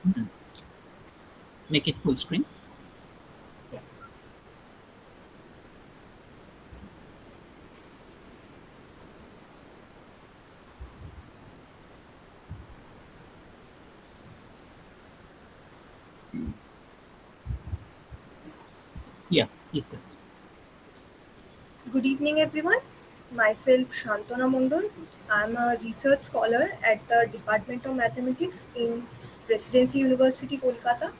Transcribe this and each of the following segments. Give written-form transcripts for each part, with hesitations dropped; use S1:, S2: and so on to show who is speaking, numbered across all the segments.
S1: Mm. Make it full screen.
S2: Yeah.
S1: Yeah, is that.
S2: Good evening, everyone. Myself, Shantana Mondol. I'm a research scholar at the Department of Mathematics in Presidency University, Kolkata.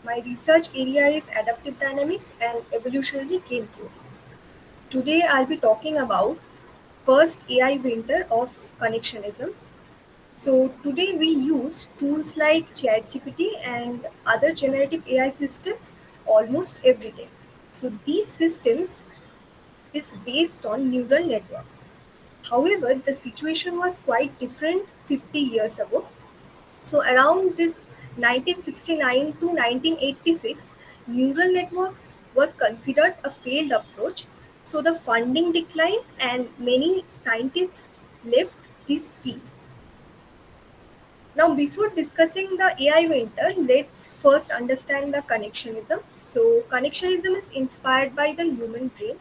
S2: My research area is adaptive dynamics and evolutionary game theory. Today, I'll be talking about first AI winter of connectionism. So today we use tools like ChatGPT and other generative AI systems almost every day. So these systems is based on neural networks. However, the situation was quite different 50 years ago. So around this 1969 to 1986, neural networks was considered a failed approach. So the funding declined and many scientists left this field. Now, before discussing the AI winter, let's first understand the connectionism. So, connectionism is inspired by the human brain.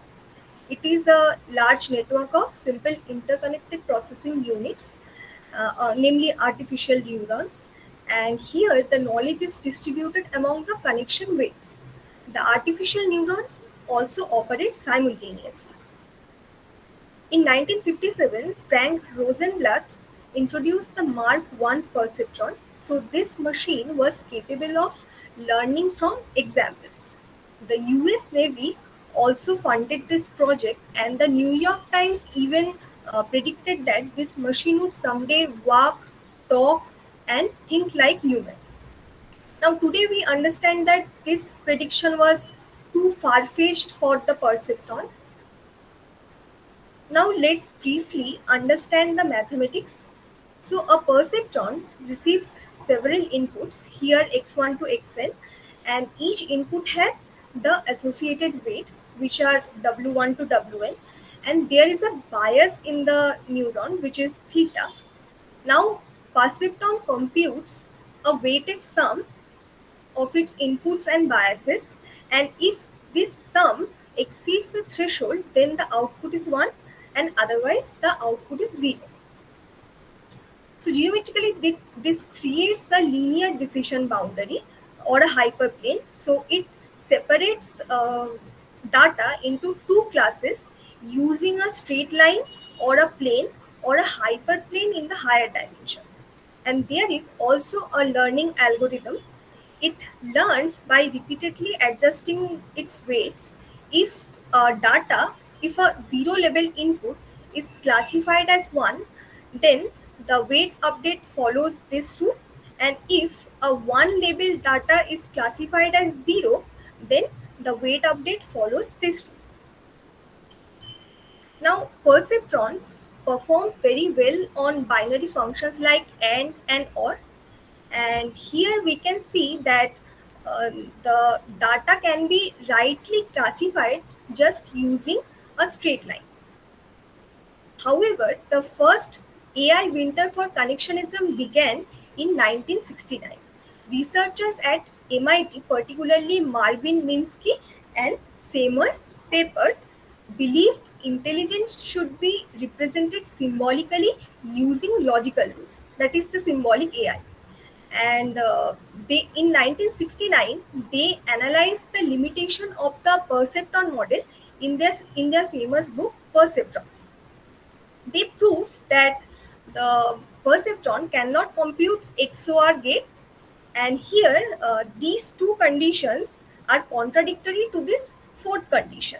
S2: It is a large network of simple interconnected processing units, namely artificial neurons. And here, the knowledge is distributed among the connection weights. The artificial neurons also operate simultaneously. In 1957, Frank Rosenblatt introduced the Mark I perceptron. So, this machine was capable of learning from examples. The US Navy also funded this project, and the New York Times even predicted that this machine would someday walk, talk, and think like human. Now, today we understand that this prediction was too far fetched for the perceptron. Now let's briefly understand the mathematics. So a perceptron receives several inputs, here x1 to xn, and each input has the associated weight, which are w1 to wn, and there is a bias in the neuron, which is theta. Now perceptron computes a weighted sum of its inputs and biases, and if this sum exceeds the threshold, then the output is 1, and otherwise the output is 0. So geometrically this creates a linear decision boundary or a hyperplane. So it separates data into two classes using a straight line or a plane or a hyperplane in the higher dimension. And there is also a learning algorithm. It learns by repeatedly adjusting its weights. If data, if a zero level input is classified as 1, then the weight update follows this rule. And if a 1 label data is classified as 0, then the weight update follows this rule. Now, perceptrons perform very well on binary functions like and or, and here we can see that the data can be rightly classified just using a straight line. However, the first AI winter for connectionism began in 1969. Researchers at MIT, particularly Marvin Minsky and Seymour Papert, believed intelligence should be represented symbolically using logical rules. That is the symbolic AI. And they in 1969 they analyzed the limitation of the perceptron model in their famous book Perceptrons. They prove that the perceptron cannot compute XOR gate, and here these two conditions are contradictory to this fourth condition,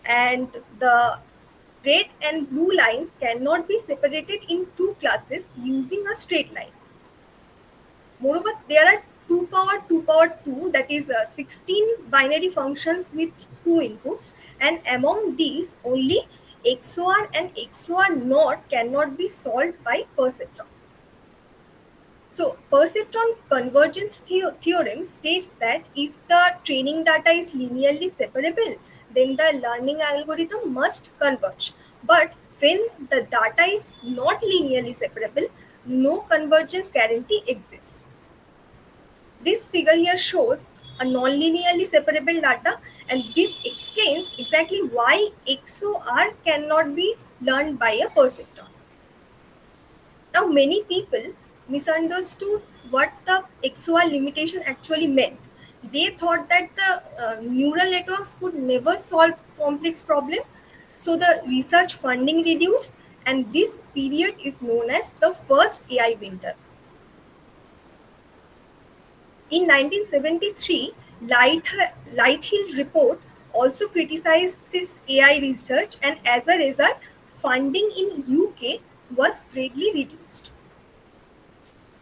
S2: and the red and blue lines cannot be separated in two classes using a straight line. Moreover, there are 2 power 2, that is 16 binary functions with two inputs, and among these, only XOR and XOR NOT cannot be solved by perceptron. So, perceptron convergence theorem states that if the training data is linearly separable, then the learning algorithm must converge. But when the data is not linearly separable, no convergence guarantee exists. This figure here shows a non-linearly separable data, and this explains exactly why XOR cannot be learned by a perceptron. Now, many people misunderstood what the XOR limitation actually meant. They thought that the neural networks could never solve complex problems, so the research funding reduced, and this period is known as the first AI winter. In 1973, Lighthill report also criticized this AI research, and as a result, funding in UK was greatly reduced.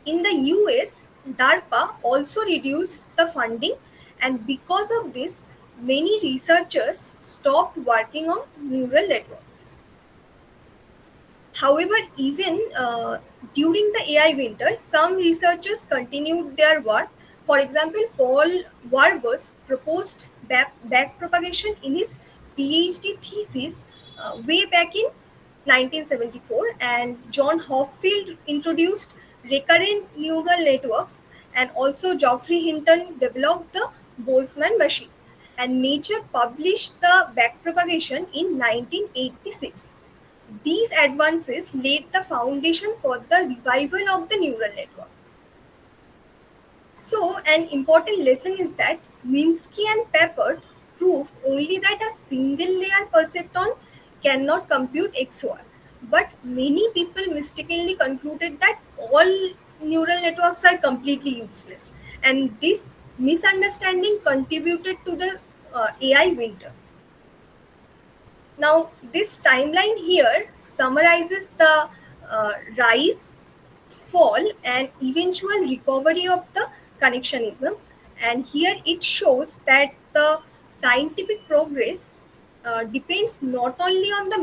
S2: In the US, DARPA also reduced the funding, and because of this, many researchers stopped working on neural networks. However, even during the AI winter, some researchers continued their work. For example, Paul Warburg proposed backpropagation in his PhD thesis way back in 1974, and John Hopfield introduced recurrent neural networks, and also Geoffrey Hinton developed the Boltzmann machine. And Nature published the backpropagation in 1986. These advances laid the foundation for the revival of the neural network. So, an important lesson is that Minsky and Papert proved only that a single layer perceptron cannot compute XOR. But many people mistakenly concluded that all neural networks are completely useless. And this misunderstanding contributed to the AI winter. Now, this timeline here summarizes the rise, fall, and eventual recovery of the connectionism. And here it shows that the scientific progress depends not only on the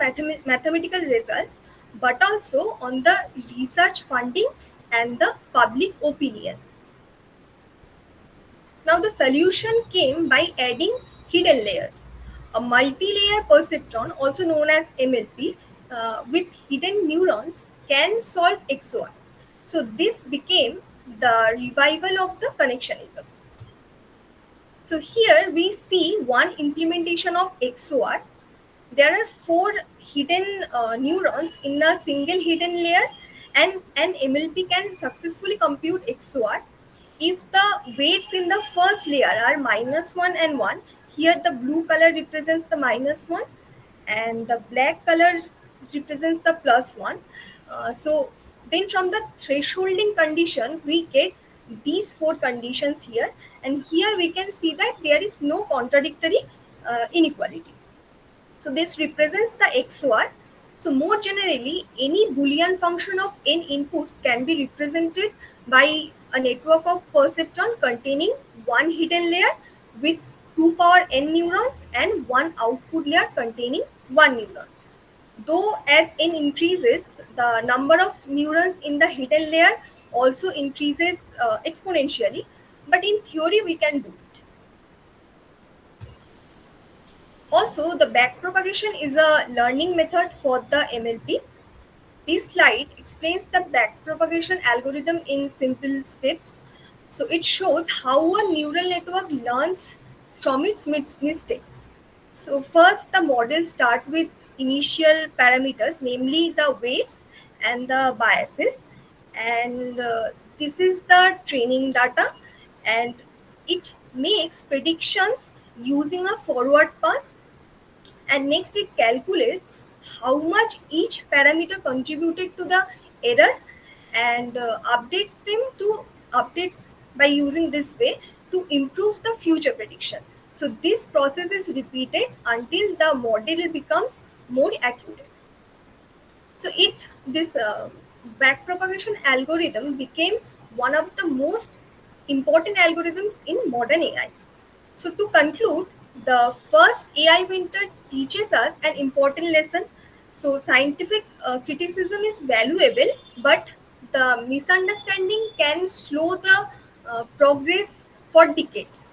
S2: mathematical results but also on the research funding and the public opinion. Now, the solution came by adding hidden layers. A multi-layer perceptron, also known as MLP, with hidden neurons can solve XOR. So this became the revival of the connectionism. So here we see one implementation of XOR. There are four hidden neurons in a single hidden layer, and an MLP can successfully compute XOR if the weights in the first layer are -1 and 1. Here the blue color represents the -1 and the black color represents the +1. So then from the thresholding condition we get these four conditions here, and here we can see that there is no contradictory inequality. So this represents the XOR. So more generally, any Boolean function of n inputs can be represented by a network of perceptron containing one hidden layer with 2 power n neurons and one output layer containing one neuron. Though as n increases, the number of neurons in the hidden layer also increases exponentially, but in theory we can do it. Also, the backpropagation is a learning method for the MLP. This slide explains the backpropagation algorithm in simple steps. So it shows how a neural network learns from its mistakes. So first, the model starts with initial parameters, namely the weights and the biases. And this is the training data, and it makes predictions using a forward pass, and next it calculates how much each parameter contributed to the error, and updates by using this way to improve the future prediction. So this process is repeated until the model becomes more accurate. So this backpropagation algorithm became one of the most important algorithms in modern AI. So to conclude, the first AI winter teaches us an important lesson. So scientific criticism is valuable, but the misunderstanding can slow the progress for decades.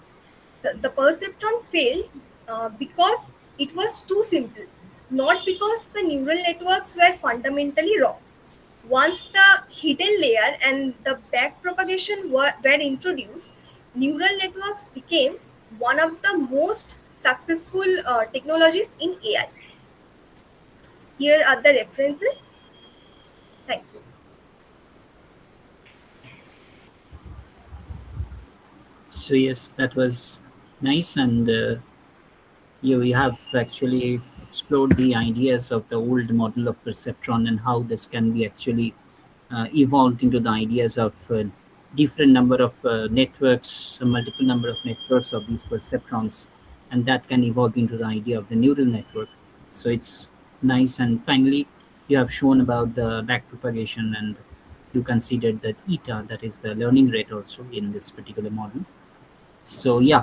S2: The perceptron failed because it was too simple, not because the neural networks were fundamentally wrong. Once the hidden layer and the backpropagation were introduced, neural networks became one of the most successful technologies in AI. Here are the references. Thank you.
S1: So yes, that was nice, and you have actually explored the ideas of the old model of perceptron and how this can be actually evolved into the ideas of different number of networks, a multiple number of networks of these perceptrons, and that can evolve into the idea of the neural network. So it's nice. And finally, you have shown about the backpropagation, and you considered that eta, that is the learning rate, also in this particular model. So yeah,